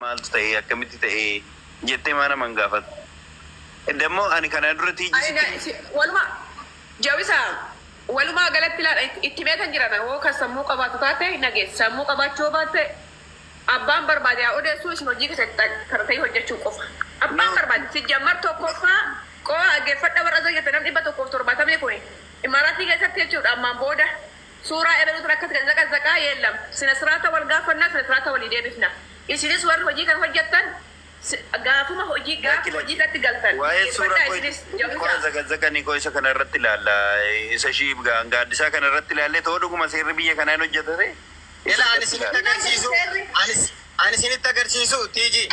maaltu ta'ee akkamitti ta'ee jettee maana mangaafat dammoo ani kana duratti waluma jawisa waluma galatti laadha itti beekan jiran oo kan sammuu qabaatu taate nageessa sammuu qabaachuu baatte abbaan barbaade yaa odeessuu isin hojii keessatti kana ta'e hojjechuu qofa abbaan barbaade si jammar tokkoffaa qoo aggeeffadha warra zayyata namni 170 kuni imaraatii keessatti jechuudha ammaan booda suuraa ebeluutu akkatti zaqazaqaa yeellam sina siraata wal gaafannaa sina siraata walii deebifna isinis warri hojii kan hojjettan gaafuma hojii irratti galtan waa'ee suuraa koo zaqazaqanii koo isa kana irratti ilaalla isa shii gaaddisaa kana irratti ilaallee ta'uu dhuguma seerri biyya kanaa hin hojjetate ani isinitti agarsiisu tiiji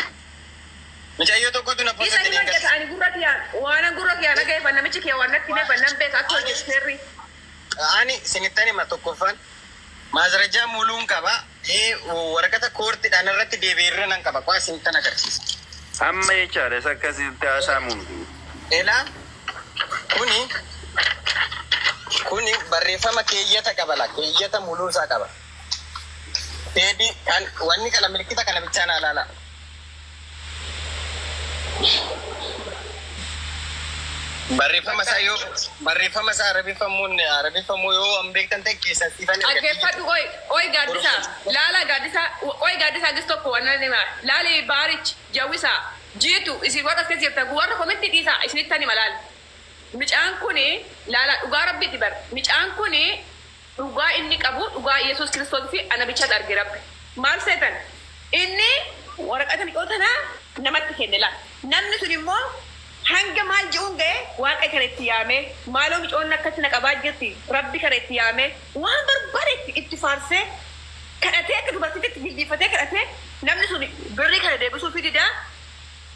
mucayyoo tokkotu na posatanii ani gurra kiyaan waan gurra kiyaan dhagayeefan namichi kee waan natti neefan nan beeka akka hojjetu seerri ani isinittani ma tokkoffan maazarajaa muluun qaba waraqata koortiidhaan irratti deebiirra nan qaba qaa isinittan agarsiisa amma jechaadha isa akkasitti haasaamuun elaa kuni barreeffama keeyyata qabala keeyyata muluusaa qaba deebii wanni kana milkita kana bichaan alaala barreeffama isaa arabifamuu yoo an beektan ta'e keessan siifan aggeeffadhu oi gaaddisa laala gaaddisa oi gaaddisa gis tokko wannan nima laali baarich jawisa jiitu isin warra as keessirta warra komitti dhiisa isinittani malaal micaan kuni laala dhugaa rabbitti bar micaan kuni dhugaa inni qabu dhugaa Yesuus Kiristoos fi anabicha darge rabbi maal seetan inni waraqata miqootana namatti kenne laal namni sun immoo hanga maal ji'uun ga'e waaqa kana itti yaame maaloo micoonni akkatti na qabaa jirti rabbi kana itti yaame waan barbaade itti faarsee kadhatee akka dubartiitti jilbiifatee kadhatee namni sun birrii kana deebisuu fi didaa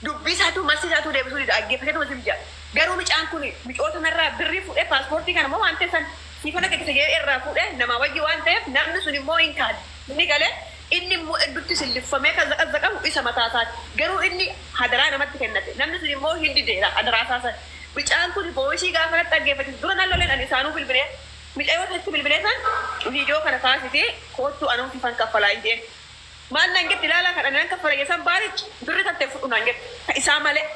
dubbii isaatu marsi isaatu deebisuu dida aggeeffatee nama sirja garuu micaan kun micoota narraa birrii fuudhee paaspoortii kana immoo waan ta'esan siifana qaqqisee irraa fuudhee nama wajji waan ta'eef namni sun immoo hin kaade inni galee inni immoo edduutti sillifamee kan zaqazaqamu isa mataasaati garuu inni hadaraa namatti kennate namni sun immoo hindi deera hadaraa isaasan micaan kun booshii gaafa natti dhaggeeffate dura nan loleen ani isaanuu bilbilee micaayota itti bilbilee san viidiyoo kana kaasitee koottu anuun fifan kaffalaa hin jeen maal nan getti ilaalaa kadhan nan kaffala yesan baarichi birri tattee fudhu nan getti ka isaa malee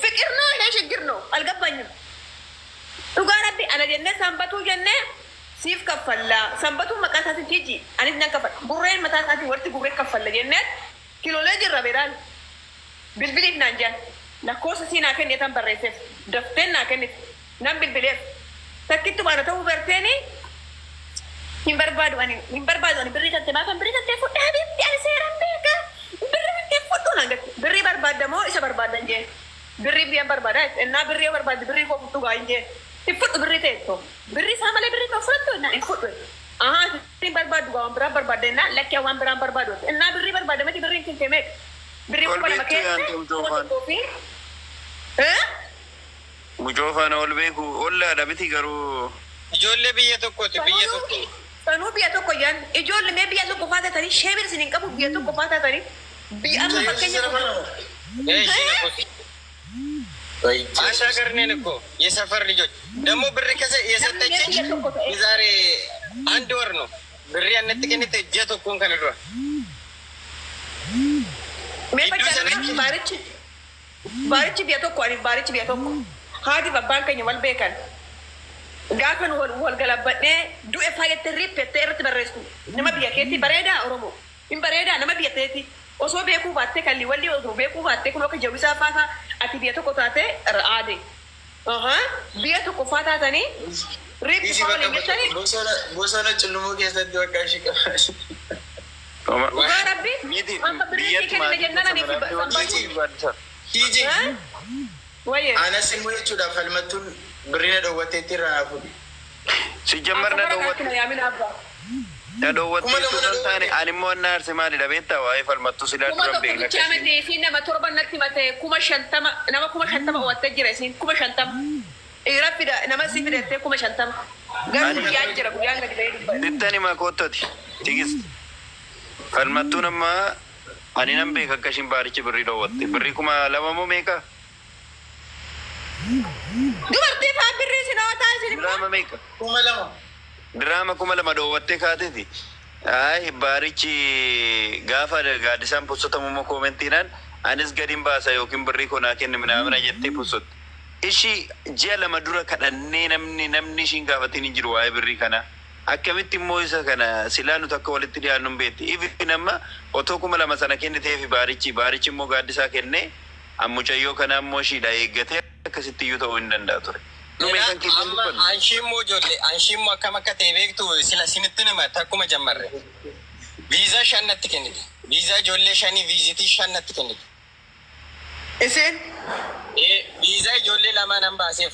fiqirnoo hee shiggirnoo algabbanyu dhugaa rabbi ana jennee sanbatuu jennee siif kaffalla sanbatuun maqaa isaatiin jiji anis nan kaffalla gurreen mataa isaatiin warti gurree kaffalla jennee kiloolee jirra beeraan bilbiliif naan jaan lakkoofsa sii naa kenneetan barreesseef dafteen naa kennite nan bilbileef takkitti baana ta'uu barteeni hin barbaadu ani birrii tattee maafan birrii tattee fudhe habiibti ani seeraan beeka birrii tattee fudhu naan gatti birrii barbaadda moo isa barbaaddan jeen birrii biyyan barbaada ennaa birrii barbaadde birrii koo fudhu gaa hin jeen ifudhu birrii teetto birrii isaa malee birrii koo fudhattu ennaa ifudhu birrii barbaadu gaa waan biraan barbaadde ennaa lakkee waan biraan barbaadu ennaa birrii barbaadde mati birriin kintee meeqa birrii kuma lama keessa mucoofaan ol beeku ollaadha biti garuu ijoollee biyya tokkooti biyya tokko sanuu biyya tokko yaan ijoollee mee biyya tokko faa taatanii sheebir isin hin qabu biyya tokko faa taatanii biyya amma fakkeenya Asha Garneen እኮ የሰፈር ልጆች ደግሞ ብር የሰጠችኝ የዛሬ 1 ወር ነው ብር ያነጥቀኝት እጀት እኮ እንከን ድሮ ባሪች ቢያ tokko ani baarichi biya tokko haati babbaan keenya wal beekan gaafan wal galabbadhee du'e faayettee rippettee irratti barreessu nama biyya keetti bareedaa oromoo hin bareedaa nama biyya teeti osoo beekuu baattee kalli walli osoo beekuu baattee kun akka jawisaa faafa ati biyya tokko taate aade biyya tokko faa taatanii rippi faawaliin jettanii bosona cillumoo keessatti wakkaa ishii qabaashu dhugaa rabbi wanta birrii kennina jennaan ani Hiji, anas immoo jechuudha falmattuun birriina dhoowwatteetti irraa hafuudha. Si jammarna dhoowwatte na dhoowwatte jechuudhaan taane ani immoo anna aarse maalidha beektaa waa'ee falmattuu silaa duran beekna akkasii fi nama 7 natti mate 50 nama 50 owattee jira isin 50 raffida nama si fidattee 50 garuu guyyaan jira guyyaan gadi ba'ee dubbata dittani maa koottoti tigis falmattuun ammaa ani nan beeka akkashiin baarichi birrii dhoowwatte birrii 2,000 moo meeqa dubartii faa birrii sinootaa isin diraama meeqa 2,000 diraama 2,000 dhoowwattee kaateti Ay, baarichi gaafa gaadisaan pussotamu koomentiidhaan anis gadiin baasa yookiin birrii konaa kenni midhaamina jettee pussotte. Ishi ji'a lama dura kadhannee namni ishiin gaafatiin hin jiru waa'ee birrii kana. Akkamitti immoo isa kana silaa nuti akka walitti dhiyaannu hin beekti. Ifi nama otoo 2,000 sana kenniteefi baarichi immoo gaaddisaa kennee mucayyoo kana immoo ishiidha eeggatee akkasitti iyyuu ta'uu hin danda'a ture. Anshiimmoo akkam akka ta'e beektu sila sinitti nima takkuma jammarre. Viizaa 5 natti kennite. Viizaa ijoollee 5 viizitii 5 natti kennite. Isin? Viizaa ijoollee 2 nan baaseef.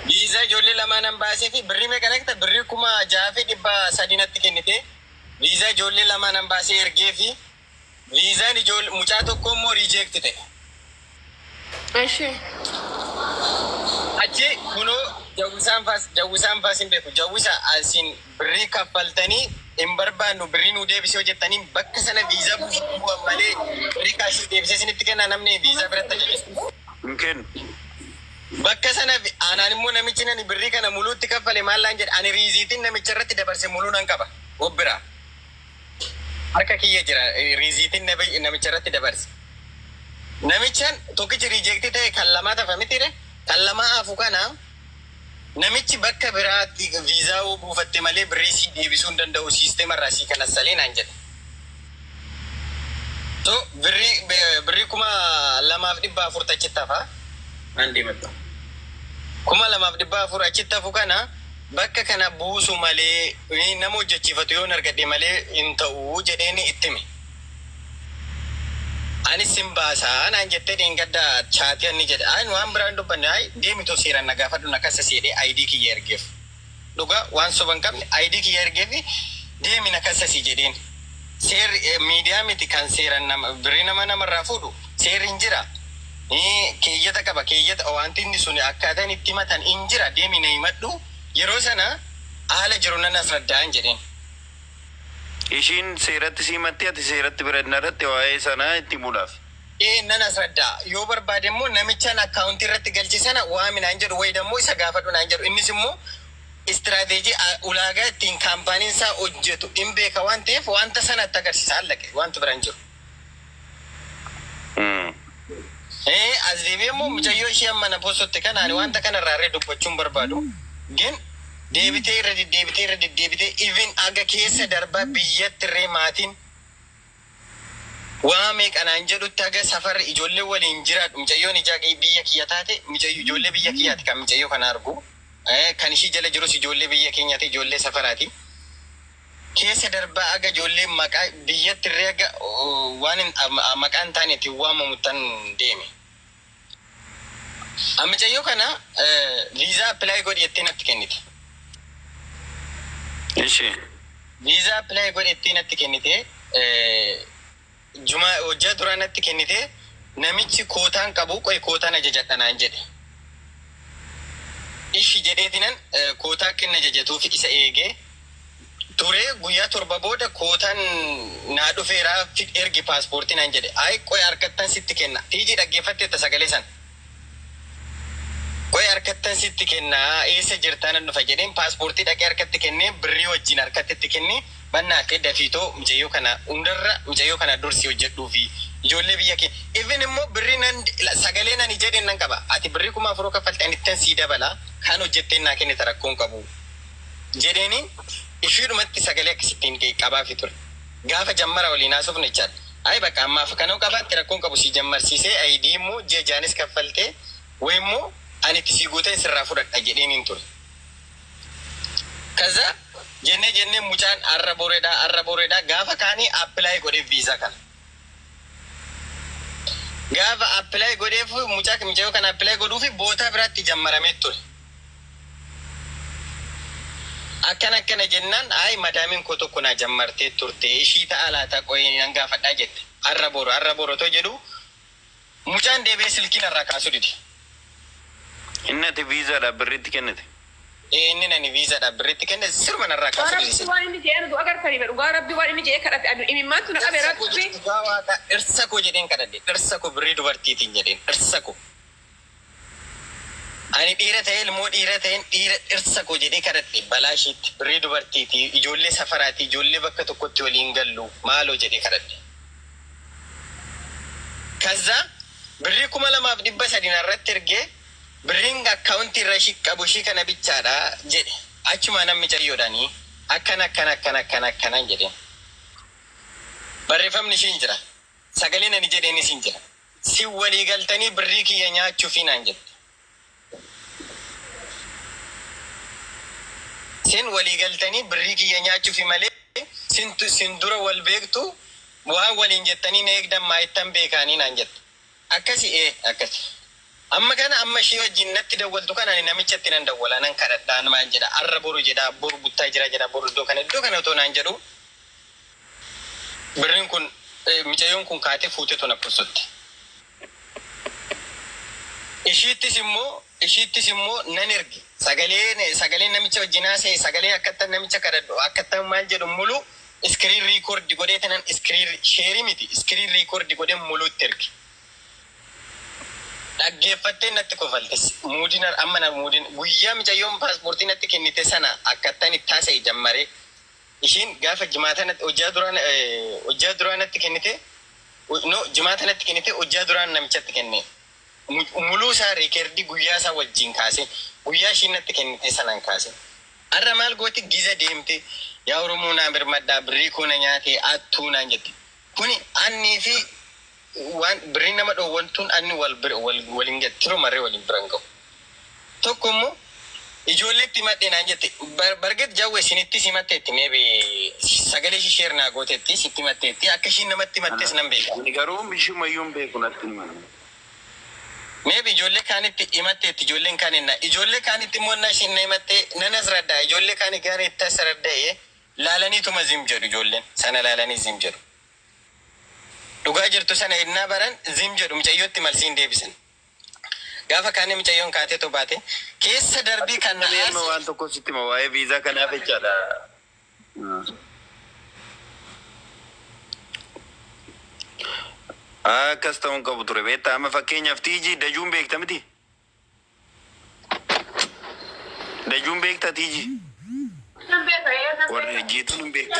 Viizaa ijoollee 2 nan baaseef birrii meeqa naqxa birrii 6,300 natti kennite. Viizaa ijoollee 2 nan baasee ergeefi viizaan ijoollee mucaa tokko immoo riijeekti ta'e. Ashi. Achi kunoo jawwisaan faas hin beeku. Jawwisa asin birrii kaffaltanii hin barbaannu birrii nu deebisee hojjettanii bakka sana viizaa bu'uun malee birrii kaashii deebisee isinitti kenna namni viizaa biratti ajajeessu. Mungkin. Bakka sana aanaan immoo namichi nani birrii kana muluutti kaffale maallaan jedha ani riiziitiin namicha irratti dabarse muluu nan qaba. Obbiraa. Harka kiyya jira riiziitiin namicha irratti dabarse. Namichaan tokkichi riijeektii ta'e kan lamaa tafa mitire kan lamaa hafu kana namichi bakka biraatti viizaa buufatte malee birrii sii deebisuu hin danda'u siisteema irraa sii kanas salee naan jedhe. So birrii 2,400 achitti hafa. Andi mata. 2,400 achitti hafu kana bakka kana buusu malee nama hojjechiifatu yoo argadhe malee hin ta'u jedheeni ittime. Ani simbasa naan jettee deengadda chaatii ani jedhe ani waan biraan dubbanne ay deemitoo seeraan nagaafadhu nakasa seedhee ID kiyya ergeef. Dhugaa waan soban qabne ID kiyya ergeefi deemi nakasa si jedheen. Seer miidiyaa miti kan seeran nama birrii namarraa fuudhu seerri hin jira. Keeyyata qaba keeyyata wanti inni sun akkaataan itti matan hin jira deemi na himadhu yeroo sana haala jiru nan asraddaan jedheen. Ishiin seeratti siimatti ati seeratti biradnaarratti waa'ee sanaa itti muudhaaf. Nan asraddaa yoo barbaade immoo namichaan akkaawuntii irratti galche sana waaminaan jedhu wayi dammoo isa gaafadhu naan jedhu innis immoo istiraateejii ulaagaa ittiin kaampaaniin isaa hojjetu hin beeka waan ta'eef wanta sanatti agarsiisa hallaqe wanti biraan jiru. As deebi'ee immoo mucayyoo ishee amma na postotte kanaan wanta kanarraa dubbachuun barbaadu gin deebitee irra deddeebitee even aga keessa darbaa biyyatti irree maatiin waa meeqanaan jedhutti aga safarri ijoollee waliin jiraadhu mucayyoon ijaa biyya kiyya taate ijoollee biyya kiyyaati kan mucayyoo kana argu kan ishii jala jirus ijoollee biyya keenyaati ijoollee safaraati keessa darbaa aga ijoollee maqaa biyyatti irree aga waan maqaan taaneeti waamamuttan deeme. Mucayyoo kana viizaa appilaayi godhettee natti kennite. Ishi. Viizaa appilaayi godhettee natti kennite hojjaa duraa natti kennite namichi kootaan qabu qoy kootaan ajajadha naan jedhe. Ishi jedheetinan kootaa kenna ajajatuuf isa eegee ture guyyaa 7 booda kootaan naa dhufeeraa ergi paaspoortii naan jedhe. Ay qoy harkattan sitti kenna. Tiijii dhaggeeffatte sagalee sana. Qoy harkattan sitti kenna eessa jirtaan dhufa jedheen paaspoortii dhaqee harkatti kennee birrii wajjin harkatti kennee bannaatee dafiitoo mucayyoo kana hundarra mucayyoo kana dursi hojjedhuu fi ijoollee biyya kee even immoo birrii nan sagalee nan jedheen nan qaba ati birrii 4,000 kaffalte anittan sii dabala kan hojjetteen naa kennite rakkoon qabu jedheeni ishiidhumatti sagalee akkasittiin qabaafi ture gaafa jammara waliin haasofne jechaadha. Ay bakka ammaaf kanoo qabaatti rakkoon qabu si jammarsiisee ID immoo jejaanis kaffaltee wayimmoo ani itti sii guutee sirraa fudhadha jedheeniin ture. Kaza jenne mucaan arra boreedhaa gaafa kaanii appilaayi godhee viizaa kana. Gaafa appilaayi godheef mucayyoo kana appilaayi godhuufi boota biraatti jammaramee ture. Akkana jennaan ay madaamiin koo tokko naa jammartee turte ishii ta'a laata qoyee nan gaafadhaa jette. Arra borotoo jedhu mucaan deebee silkiin irraa kaasuu dide. Inni ati viizaadhaaf birriitti kennite. Inni nani viizaadhaaf birriitti kenne sirma narraa kaasuu dide. Waan inni jedhee nu agartanii dhugaa rabbi waan inni jedhee kadhate imimmaantu na qabee rabbi. Dhirsa koo jedheen kadhadhe dhirsa koo birrii dubartiitiin jedheen dhirsa koo. Ani dhiira ta'e ilmoo dhiira ta'een dhiira dhirsa koo jedhee kadhadhe balaashiitti birrii dubartiiti ijoollee safaraati ijoollee bakka tokkotti waliin gallu maaloo jedhee kadhadhe. Kaza birrii 2,300 irratti ergee birriin akkaawuntii irra ishii qabu ishii kana bichaadha jedhe. Achuma namni cayyoodhaanii akkana jedhe. Barreeffamni ishiin jira. Sagaleen ani jedheen isin jira. Si walii galtanii birrii kiyya nyaachuufi naan jette. Sin walii galtanii birrii kiyya nyaachuufi malee sin dura wal beektu waan waliin jettanii na eegdan maayittan beekaanii naan jette. Akkasi akkasi. Amma kana amma ishee wajjin natti dawwaltu kana ani namichatti nan dawwala nan kadhadhaan maan jedha arra boru jedha boru buttaa jira jedha boru iddoo kana otoo naan jedhu birriin kun mucayyoon kun kaatee fuutee tona kuusutti. Ishiittis immoo nan erge sagalee namicha wajjinaa see sagalee akkattan namicha kadhadhu akkattan maal jedhu mulu iskiriin riikoordi godhee tanan iskiriin sheerii miti iskiriin riikoordi godhee muluutti erge. Dhaggeeffattee natti kofaltes muudin guyyaa mucayyoon paaspoortii natti kennite sana akkattan itti haasa'e jammaree ishiin gaafa jimaata natti hojjaa duraan natti kennite jimaata natti kennite hojjaa duraan namichatti kenne muluu isaa riikeerdii guyyaa isaa wajjin kaase guyyaa ishiin natti kennite sanaan kaase arra maal gooti giza deemte yaa Oromoo naa birmadhaa birrii koona nyaate attuu naan jette kuni annii fi waan birrii nama dhoowwantuun anni waliin jettiru marree waliin biran ga'u tokko immoo ijoolleetti madde naan jette barget jawwe isinitti simatteetti meebi sagalee ishii sheer naa gooteetti sitti matteetti akka ishiin namatti mattees nan beeka. Garuu bishumayyuun beeku natti hima. Meebi ijoollee kaanitti himatteetti ijoolleen kaaninna ijoollee kaanitti immoo na ishiin na himattee nanas raddaa ijoollee kaani gaariitti as radda'ee laalaniituma zim jedhu ijoolleen sana laalanii zim jedhu. Dhugaa jirtu sana innaa baran zim jedhu mucayyootti malsiin deebisan. Gaafa kaane mucayyoon kaatee to baate keessa darbii kan nama waan tokko sitti ma waa'ee viizaa kanaaf jechaadha. Akkas ta'uun qabu ture beektaa amma fakkeenyaaf tiijii dajuun beekta miti. Dajuun beekta tiijii. Warri jiituun hin beektu.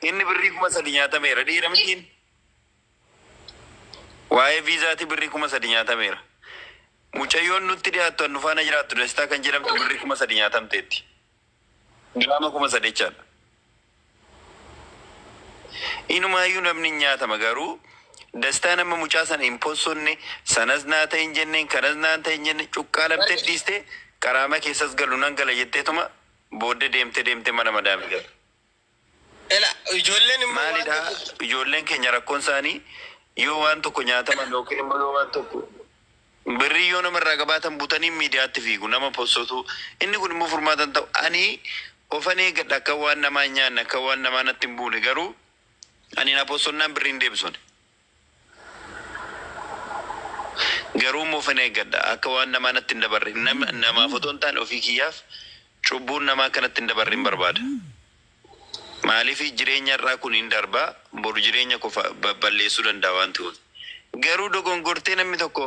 Inni birrii 3,000 nyaatameera dhiira mitiin. Waa'ee viizaati birrii 3,000 nyaatameera. Mucayyoon nutti dhiyaattu annu faana jiraattu dastaa kan jedhamtu birrii 3,000 nyaatamteetti. Giraama 3,000 jechaadha. Inumaayyuu namni nyaatama garuu dastaa nama mucaa sana hin possonne sanas naa ta'e hin jenneen kanas naa ta'e hin jenne cuqqaalamtee dhiistee karaama keessas galu nan gala jetteetuma booddee deemtee mana madaami gala. Maalidhaa ijoolleen keenya rakkoon isaanii yoo waan tokko nyaataman yookiin immoo yoo waan tokko birrii yoo namarraa qabaatan butanii miidiyaatti fiigu nama possotu inni kun immoo furmaatan ta'u ani ofan eeggadha akka waan namaa hin nyaanne akka waan namaa natti hin buune garuu ani na possonnaan birriin deebisuun garuu immoo ofan eeggadha akka waan namaa natti hin dabarre namaaf otoo hin taane ofii kiyyaaf cubbuun namaa kanatti hin dabarre hin barbaada. Maaliif jireenya irraa kun hin darbaa boru jireenya qofa balleessuu danda'a waan ta'uuf. Garuu dogongortee namni tokko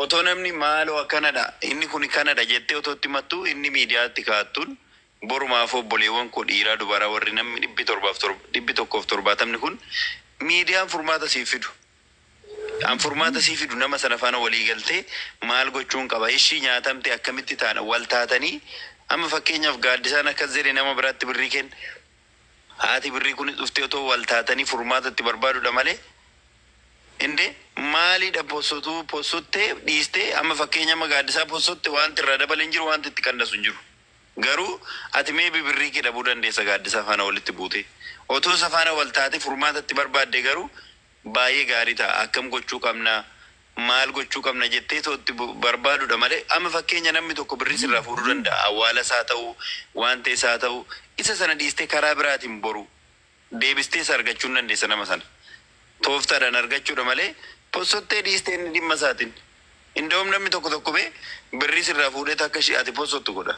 otoo namni maaloo akkanadha inni kun kanadha jettee otoo itti mattu inni miidiyaatti kaa'attuun borumaaf obboleewwan koo dhiiraa dubaraa warri namni 170 kun miidiyaan furmaata siif fidu. An furmaata siif fidu nama sana faana walii galtee maal gochuun qaba ishii nyaatamte akkamitti taana wal taatanii amma fakkeenyaaf gaaddisaan akkas jedhee nama biraatti birrii kenna. Haati birrii kun dhuftee otoo wal taatanii furmaatatti barbaadudha malee inde maaliidha possottee dhiistee amma fakkeenya gaaddisaa possotte wanti irraa dabaleen jiru wanti itti qannasu hin jiru. Garuu ati mee birrii kee dhabuu dandeessa gaaddisaa faana walitti buute otoo safaana wal taate furmaatatti barbaadde garuu baay'ee gaarii ta'a akkam gochuu qabna maal gochuu qabna jettee tootti barbaadudha malee amma fakkeenya namni tokko birrii sirraa fuudhuu danda'a awwaala isaa ta'uu waan ta'e isaa ta'uu isa sana dhiistee karaa biraatiin boru deebistee isa argachuu hin dandeessa nama sana tooftaadhaan argachuudha malee possottee dhiistee inni dhimma isaatiin indoom namni tokko bee birrii sirraa fuudhee akka ishee ati possottu godha.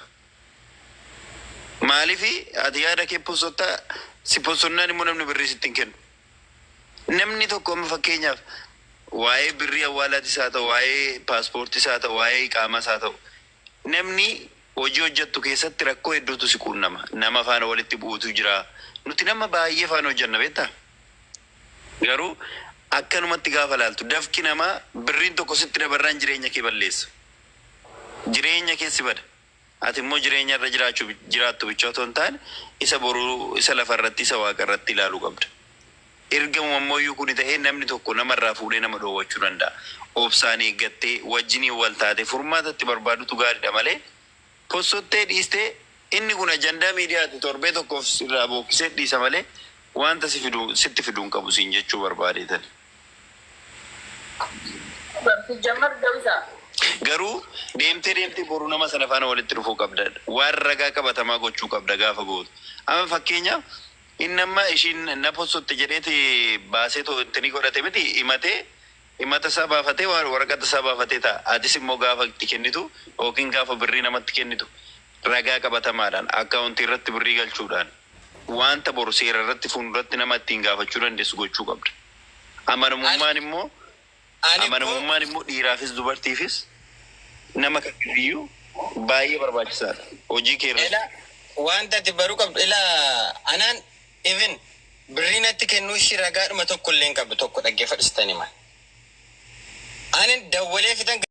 Maaliifi ati yaada kee possottaa si possonnaan immoo namni birrii sitti hin kennu. Namni tokko amma fakkeenyaaf waa'ee birrii awwaalaatis haa ta'u, waa'ee paaspoortis haa ta'u, waa'ee qaamas haa ta'u, namni hojii hojjettu keessatti rakkoo hedduutu si quunnama. Nama faana walitti bu'uutu jira. Nuti nama baay'ee faana hojjenna beektaa? Garuu akkanumatti gaafa laaltu dafki namaa birriin tokko sitti dabarraan jireenya kee balleessa. Jireenya kee si bada. Ati immoo jireenya irra jiraattu bicha otoo hin taane isa boruu isa lafarratti isa waaqa irratti ilaaluu qabda. Ergamu ammoo kun ta'ee namni tokko namarraa fuudhee nama dhoowwachuu danda'a. Obsaan eeggattee wajjinii wal taate furmaatatti barbaadutu gaariidha malee possottee dhiistee inni kun ajandaa miidiyaati torbee tokkoof irraa bookkisee dhiisa malee wanta sitti fiduun qabu siin jechuu barbaadeetan. Garuu deemtee boruu nama sana faana walitti dhufuu qabda. Waan ragaa qabatamaa gochuu qabda gaafa gootu. Amma fakkeenyaaf inni amma ishiin na possotte jedheeti baasee itti godhate miti himata isaa baafatee waan waraqata isaa baafatee ta'a. Atis immoo gaafa itti kennitu yookiin gaafa birrii namatti kennitu ragaa qabatamaadhaan akkaawuntii irratti birrii galchuudhaan wanta boru seera irratti fuulduratti nama ittiin gaafachuu dandeessu gochuu qabda. Amanamummaan immoo dhiiraafis dubartiifis nama kamiyyuu baay'ee barbaachisaadha. Hojii kee irratti. Wanta ati baruu qabdu anaan even birrii natti kennuu ishii ragaadhuma tokko illee hin qabdu tokko dhaggeeffadhu sitanii maal. Ani dawwalee fitan